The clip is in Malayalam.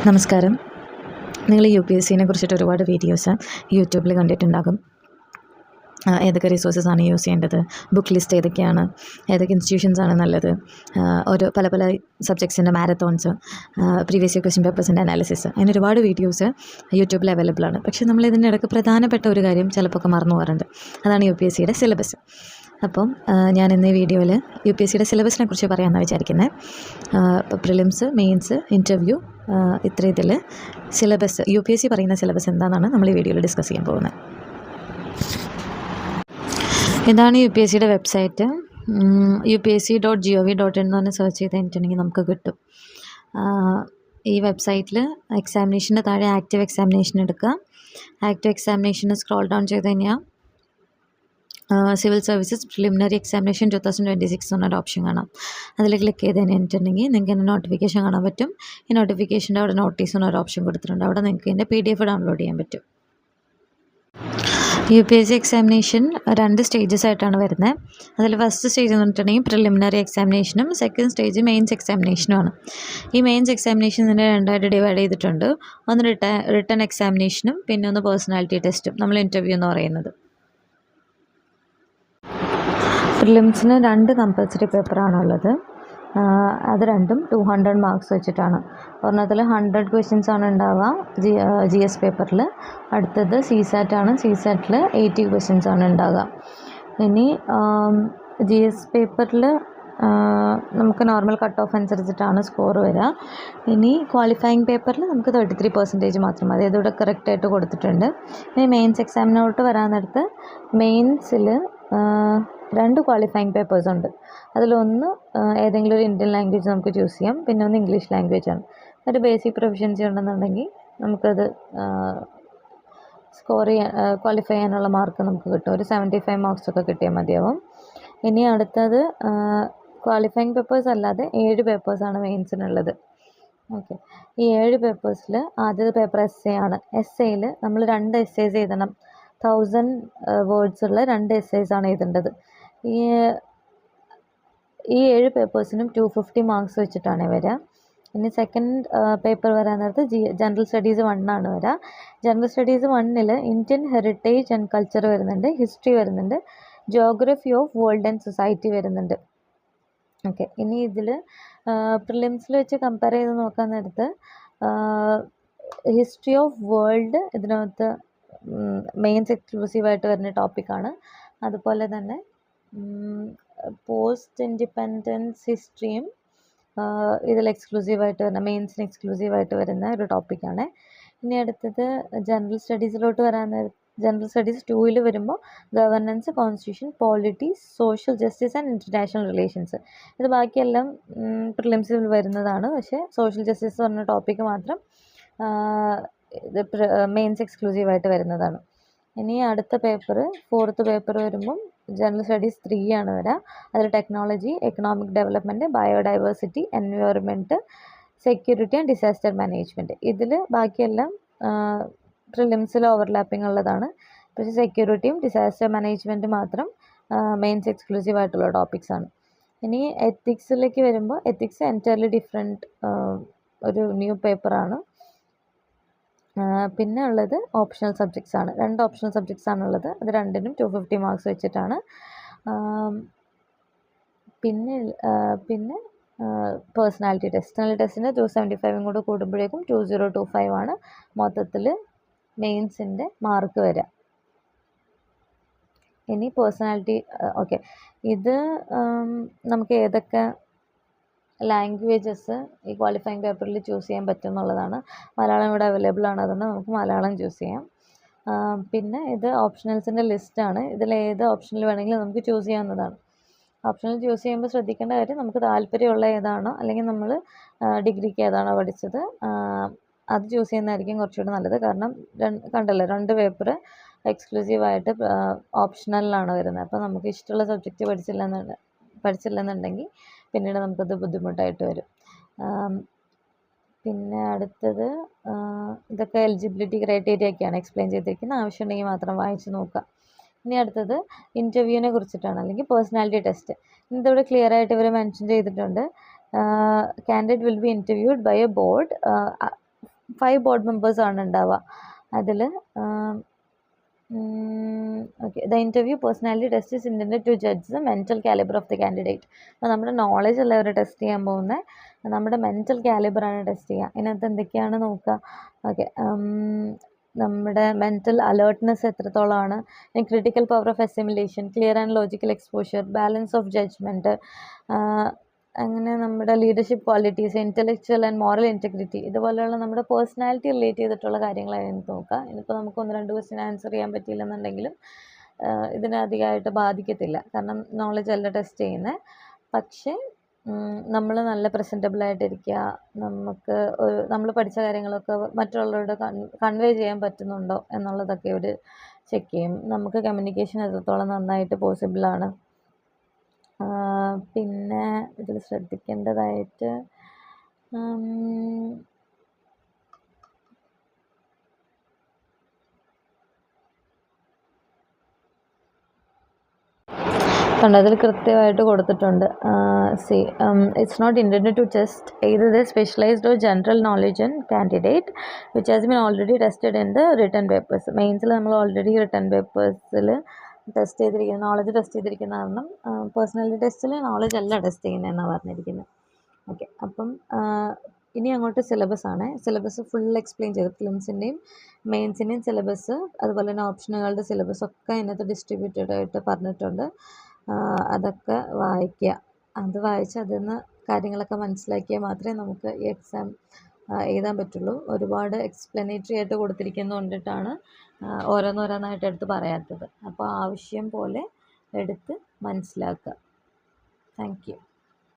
നമസ്കാരം. നിങ്ങൾ യു പി എസ് സിനെ കുറിച്ചിട്ട് ഒരുപാട് വീഡിയോസ് യൂട്യൂബിൽ കണ്ടിട്ടുണ്ടാകും. ഏതൊക്കെ റിസോഴ്സസാണ് യൂസ് ചെയ്യേണ്ടത്, ബുക്ക് ലിസ്റ്റ് ഏതൊക്കെയാണ്, ഏതൊക്കെ ഇൻസ്റ്റിറ്റ്യൂഷൻസാണ് നല്ലത്, പല പല സബ്ജക്ട്സിൻ്റെ marathons, previous year question പേപ്പേഴ്സിൻ്റെ analysis, അങ്ങനെ ഒരുപാട് വീഡിയോസ് യൂട്യൂബിൽ അവൈലബിൾ ആണ്. പക്ഷേ നമ്മൾ ഇതിൻ്റെ ഇടയ്ക്ക് പ്രധാനപ്പെട്ട ഒരു കാര്യം ചിലപ്പോൾ മറന്നു പോകാറുണ്ട്. അതാണ് യു പി എസ് സിയുടെ സിലബസ്. അപ്പം ഞാൻ ഇന്ന് ഈ വീഡിയോയിൽ യു പി എസ് സിയുടെ സിലബസിനെ കുറിച്ച് പറയാമെന്നാണ് വിചാരിക്കുന്നത്. ഇപ്പോൾ പ്രിലിംസ്, മെയിൻസ്, ഇൻ്റർവ്യൂ, ഇത്ര ഇതിൽ syllabus, U P S C പറയുന്ന സിലബസ് എന്താണെന്നാണ് നമ്മൾ ഈ വീഡിയോയിൽ ഡിസ്കസ് ചെയ്യാൻ പോകുന്നത്. ഇതാണ് യു പി എസ് സിയുടെ വെബ്സൈറ്റ്. upsc.gov.in എന്ന് പറഞ്ഞ് സെർച്ച് ചെയ്ത് കഴിഞ്ഞിട്ടുണ്ടെങ്കിൽ നമുക്ക് കിട്ടും. ഈ വെബ്സൈറ്റിൽ എക്സാമിനേഷൻ്റെ താഴെ ആക്റ്റീവ് എക്സാമിനേഷൻ എടുക്കുക. ആക്റ്റീവ് എക്സാമിനേഷന് സ്ക്രോൾ ഡൗൺ ചെയ്ത് കഴിഞ്ഞാൽ സിവിൽ സർവീസസ് പ്രിലിമിനറി എക്സാമിനേഷൻ 2026 എന്നൊരു ഓപ്ഷൻ കാണാം. അതിൽ ക്ലിക്ക് ചെയ്ത് കഴിഞ്ഞിട്ടുണ്ടെങ്കിൽ നിങ്ങൾക്ക് എൻ്റെ നോട്ടിഫിക്കേഷൻ കാണാൻ പറ്റും. ഈ നോട്ടിഫിക്കേഷൻ്റെ അവിടെ നോട്ടീസ് എന്നൊരു ഓപ്ഷൻ കൊടുത്തിട്ടുണ്ട്. അവിടെ നിങ്ങൾക്ക് എൻ്റെ PDF ഡൗൺലോഡ് ചെയ്യാൻ പറ്റും. U P S C examination 2 stages ആയിട്ടാണ് വരുന്നത്. അതിൽ ഫസ്റ്റ് സ്റ്റേജ് എന്ന് പറഞ്ഞിട്ടുണ്ടെങ്കിൽ പ്രിലിമിനറി എക്സാമിനേഷനും സെക്കൻഡ് സ്റ്റേജ് മെയിൻസ് എക്സാമിനേഷനുമാണ്. ഈ മെയിൻസ് എക്സാമിനേഷൻ തന്നെ 2ആയിട്ട് ഡിവൈഡ് ചെയ്തിട്ടുണ്ട്. ഒന്ന് റിട്ടൺ എക്സാമിനേഷനും പിന്നെ ഒന്ന് പേഴ്സണാലിറ്റി ടെസ്റ്റും, നമ്മൾ ഇൻ്റർവ്യൂ എന്ന് പറയുന്നത്. പ്രിലിംസിന് 2 കമ്പൽസറി പേപ്പറാണുള്ളത്. അത് രണ്ടും 200 മാർക്സ് വെച്ചിട്ടാണ്. ഒരെണ്ണത്തിൽ 100 ക്വസ്റ്റ്യൻസ് ആണ് ഉണ്ടാവുക GS പേപ്പറിൽ. അടുത്തത് CSAT ആണ്. CSATൽ 80 ക്വസ്റ്റ്യൻസ് ആണ് ഉണ്ടാവുക. ഇനി GS പേപ്പറിൽ നമുക്ക് നോർമൽ കട്ട് ഓഫ് അനുസരിച്ചിട്ടാണ് സ്കോർ വരിക. ഇനി ക്വാളിഫയിങ് പേപ്പറിൽ നമുക്ക് 33% മാത്രം മതി. അതിവിടെ കറക്റ്റായിട്ട് കൊടുത്തിട്ടുണ്ട്. ഇനി മെയിൻസ് എക്സാമിനോട്ട് വരാൻ നേരത്ത് മെയിൻസിൽ 2 ക്വാളിഫയിങ് പേപ്പേഴ്സ് ഉണ്ട്. അതിലൊന്ന് ഏതെങ്കിലും ഒരു ഇന്ത്യൻ ലാംഗ്വേജ് നമുക്ക് ചൂസ് ചെയ്യാം, പിന്നെ ഒന്ന് ഇംഗ്ലീഷ് ലാംഗ്വേജാണ്. ഒരു ബേസിക് പ്രൊഫഷ്യൻസി ഉണ്ടെന്നുണ്ടെങ്കിൽ നമുക്കത് ക്വാളിഫൈ ചെയ്യാനുള്ള മാർക്ക് നമുക്ക് കിട്ടും. ഒരു 75 മാർക്സൊക്കെ കിട്ടിയാൽ മതിയാവും. ഇനി അടുത്തത് ക്വാളിഫയിങ് പേപ്പേഴ്സ് അല്ലാതെ 7 പേപ്പേഴ്സാണ് മെയിൻസിനുള്ളത്. ഓക്കെ, ഈ 7 പേപ്പേഴ്സിൽ ആദ്യത്തെ പേപ്പർ essay ആണ്. essayയിൽ നമ്മൾ 2 essays എഴുതണം. 1000 വേർഡ്സ് ഉള്ള 2 essays ആണ് എഴുതേണ്ടത്. ഈ 7 പേപ്പേഴ്സിനും 250 മാർക്സ് വെച്ചിട്ടാണ് വരിക. ഇനി സെക്കൻഡ് പേപ്പർ വരാൻ നേരത്ത് ജനറൽ സ്റ്റഡീസ് 1 ആണ് വരിക. ജനറൽ സ്റ്റഡീസ് 1ൽ ഇന്ത്യൻ ഹെറിറ്റേജ് ആൻഡ് കൾച്ചർ വരുന്നുണ്ട്, ഹിസ്റ്ററി വരുന്നുണ്ട്, geography of world and society വരുന്നുണ്ട്. ഓക്കെ, ഇനി ഇതിൽ പ്രിലിംസിൽ വെച്ച് കമ്പയർ ചെയ്ത് നോക്കാൻ നേരത്ത് ഹിസ്റ്ററി ഓഫ് വേൾഡ് ഇതിനകത്ത് മെയിൻസ് എക്സ്ക്ലൂസീവായിട്ട് വരുന്ന ടോപ്പിക്കാണ്. അതുപോലെ തന്നെ പോസ്റ്റ് ഇൻഡിപെൻഡൻസ് ഹിസ്റ്ററിയും ഇതിൽ എക്സ്ക്ലൂസീവായിട്ട് വരുന്ന മെയിൻസിന് എക്സ്ക്ലൂസീവായിട്ട് വരുന്ന ഒരു ടോപ്പിക്കാണ്. ഇനി അടുത്തത് ജനറൽ സ്റ്റഡീസിലോട്ട് വരാൻ ജനറൽ സ്റ്റഡീസ് 2ൽ വരുമ്പോൾ governance, constitution, polity, social justice and international relations. ഇത് ബാക്കിയെല്ലാം പ്രിലിംസിൽ വരുന്നതാണ്. പക്ഷേ സോഷ്യൽ ജസ്റ്റിസ് പറഞ്ഞ ടോപ്പിക്ക് മാത്രം ഇത് മെയിൻസ് എക്സ്ക്ലൂസീവായിട്ട് വരുന്നതാണ്. ഇനി അടുത്ത പേപ്പർ 4th പേപ്പർ വരുമ്പം ജനറൽ സ്റ്റഡീസ് 3 ആണ് വരിക. അതിൽ technology, economic development, biodiversity, environment, security and disaster management. ഇതിൽ ബാക്കിയെല്ലാം പ്രിലിംസിൽ ഓവർലാപ്പിംഗ് ഉള്ളതാണ്. പക്ഷേ സെക്യൂരിറ്റിയും ഡിസാസ്റ്റർ മാനേജ്മെൻറ്റ് മാത്രം മെയിൻസ് എക്സ്ക്ലൂസീവ് ആയിട്ടുള്ള ടോപ്പിക്സാണ്. ഇനി എത്തിക്സിലേക്ക് വരുമ്പോൾ എത്തിക്സ് എൻറ്റയർലി ഡിഫറെൻറ്റ് ഒരു ന്യൂ പേപ്പറാണ്. പിന്നെ ഉള്ളത് ഓപ്ഷണൽ സബ്ജക്ട്സ് ആണ്. 2 ഓപ്ഷണൽ സബ്ജക്ട്സ് ആണുള്ളത്. അത് രണ്ടിനും 250 മാർക്സ് വെച്ചിട്ടാണ്. പിന്നെ പേഴ്സണാലിറ്റി ടെസ്റ്റിന് 275 കൂടെ കൂടുമ്പോഴേക്കും 2025 ആണ് മൊത്തത്തിൽ മെയിൻസിൻ്റെ മാർക്ക് വരിക. ഇനി പേഴ്സണാലിറ്റി, ഓക്കെ, ഇത് നമുക്ക് ഏതൊക്കെ ലാംഗ്വേജസ് ഈ ക്വാളിഫയിങ് പേപ്പറിൽ ചൂസ് ചെയ്യാൻ പറ്റും എന്നുള്ളതാണ്. മലയാളം ഇവിടെ അവൈലബിൾ ആണ്, അതുകൊണ്ട് നമുക്ക് മലയാളം ചൂസ് ചെയ്യാം. പിന്നെ ഇത് ഓപ്ഷണൽസിൻ്റെ ലിസ്റ്റാണ്. ഇതിൽ ഏത് ഓപ്ഷനിൽ വേണമെങ്കിലും നമുക്ക് ചൂസ് ചെയ്യാവുന്നതാണ്. ഓപ്ഷണൽ ചൂസ് ചെയ്യുമ്പോൾ ശ്രദ്ധിക്കേണ്ട കാര്യം, നമുക്ക് താല്പര്യമുള്ള ഏതാണോ അല്ലെങ്കിൽ നമ്മൾ ഡിഗ്രിക്ക് ഏതാണോ പഠിച്ചത് അത് ചൂസ് ചെയ്യുന്നതായിരിക്കും കുറച്ചുകൂടി നല്ലത്. കാരണം കണ്ടല്ലോ 2 പേപ്പർ എക്സ്ക്ലൂസീവായിട്ട് ഓപ്ഷണലിലാണ് വരുന്നത്. അപ്പോൾ നമുക്ക് ഇഷ്ടമുള്ള സബ്ജക്റ്റ് പഠിച്ചില്ലെന്നുണ്ടെങ്കിൽ പിന്നീട് നമുക്കത് ബുദ്ധിമുട്ടായിട്ട് വരും. പിന്നെ അടുത്തത് ഇതൊക്കെ എലിജിബിലിറ്റി ക്രൈറ്റീരിയ ഒക്കെയാണ് എക്സ്പ്ലെയിൻ ചെയ്തിരിക്കുന്നത്. ആവശ്യമുണ്ടെങ്കിൽ മാത്രം വായിച്ച് നോക്കുക. ഇനി അടുത്തത് ഇൻ്റർവ്യൂവിനെ കുറിച്ചിട്ടാണ്, അല്ലെങ്കിൽ പേഴ്സണാലിറ്റി ടെസ്റ്റ്. ഇതിവിടെ ക്ലിയർ ആയിട്ട് ഇവർ മെൻഷൻ ചെയ്തിട്ടുണ്ട്. Candidate will be interviewed by a board 5 board മെമ്പേഴ്സാണ് ഉണ്ടാവുക. അതിൽ okay, the interview personality test is intended to judge the mental calibre of the candidate. അപ്പോൾ നമ്മുടെ നോളജ് അല്ല അവർ ടെസ്റ്റ് ചെയ്യാൻ പോകുന്നത്, നമ്മുടെ മെൻറ്റൽ കാലിബറാണ് ടെസ്റ്റ് ചെയ്യുക. ഇതിനകത്ത് എന്തൊക്കെയാണ് നോക്കുക? ഓക്കെ, നമ്മുടെ മെൻറ്റൽ അലേർട്ട്നെസ് എത്രത്തോളമാണ്, critical power of assimilation, clear and logical exposure, balance of judgement, അങ്ങനെ നമ്മുടെ leadership qualities, intellectual and moral integrity, ഇതുപോലെയുള്ള നമ്മുടെ പേഴ്സണാലിറ്റി റിലേറ്റ് ചെയ്തിട്ടുള്ള കാര്യങ്ങളായിരുന്നു നോക്കുക. ഇതിപ്പോൾ നമുക്ക് 1-2 ക്വസ്റ്റ്യൻ ആൻസർ ചെയ്യാൻ പറ്റിയില്ലെന്നുണ്ടെങ്കിലും ഇതിനെ അധികമായിട്ട് ബാധിക്കത്തില്ല, കാരണം നോളജ് അല്ല ടെസ്റ്റ് ചെയ്യുന്നത്. പക്ഷേ നമ്മൾ നല്ല പ്രസൻറ്റബിളായിട്ടിരിക്കുക, നമുക്ക് നമ്മൾ പഠിച്ച കാര്യങ്ങളൊക്കെ മറ്റുള്ളവരോട് കൺവേ ചെയ്യാൻ പറ്റുന്നുണ്ടോ എന്നുള്ളതൊക്കെ അവർ ചെക്ക് ചെയ്യും. നമുക്ക് കമ്മ്യൂണിക്കേഷൻ എത്രത്തോളം നന്നായിട്ട് പോസിബിളാണ്. പിന്നെ ഇതിൽ ശ്രദ്ധിക്കേണ്ടതായിട്ട് അതിൽ കൃത്യമായിട്ട് കൊടുത്തിട്ടുണ്ട്. It's not intended to test either the specialised or general knowledge in candidate which has been already tested in the written papers. മെയിൻസിൽ നമ്മൾ ഓൾറെഡി റിട്ടൺ പേപ്പേഴ്സിൽ ടെസ്റ്റ് ചെയ്തിരിക്കുന്ന നോളജ് ടെസ്റ്റ് ചെയ്തിരിക്കുന്ന കാരണം പേഴ്സണാലിറ്റി ടെസ്റ്റിൽ നോളജ് അല്ല ടെസ്റ്റ് ചെയ്യുന്നതെന്നാണ് പറഞ്ഞിരിക്കുന്നത്. ഓക്കെ, അപ്പം ഇനി അങ്ങോട്ട് സിലബസ് ആണ്. സിലബസ് ഫുൾ എക്സ്പ്ലെയിൻ ചെയ്തു. ഫിലിംസിൻ്റെയും മെയിൻസിൻ്റെയും സിലബസ്, അതുപോലെ തന്നെ ഓപ്ഷനുകളുടെ സിലബസ് ഒക്കെ അതിനകത്ത് ഡിസ്ട്രിബ്യൂട്ടഡ് ആയിട്ട് പറഞ്ഞിട്ടുണ്ട്. അതൊക്കെ വായിക്കുക. അത് വായിച്ച് അതിൽ നിന്ന് കാര്യങ്ങളൊക്കെ മനസ്സിലാക്കിയാൽ മാത്രമേ നമുക്ക് ഈ എക്സാം എഴുതാൻ പറ്റുള്ളൂ. ഒരുപാട് എക്സ്പ്ലനേറ്ററി ആയിട്ട് കൊടുത്തിരിക്കുന്നതുകൊണ്ടിട്ടാണ് ഓരോന്നോരോന്നായിട്ട് എടുത്ത് പറയാത്തത്. അപ്പോൾ ആവശ്യം പോലെ എടുത്ത് മനസ്സിലാക്കുക. Thank you.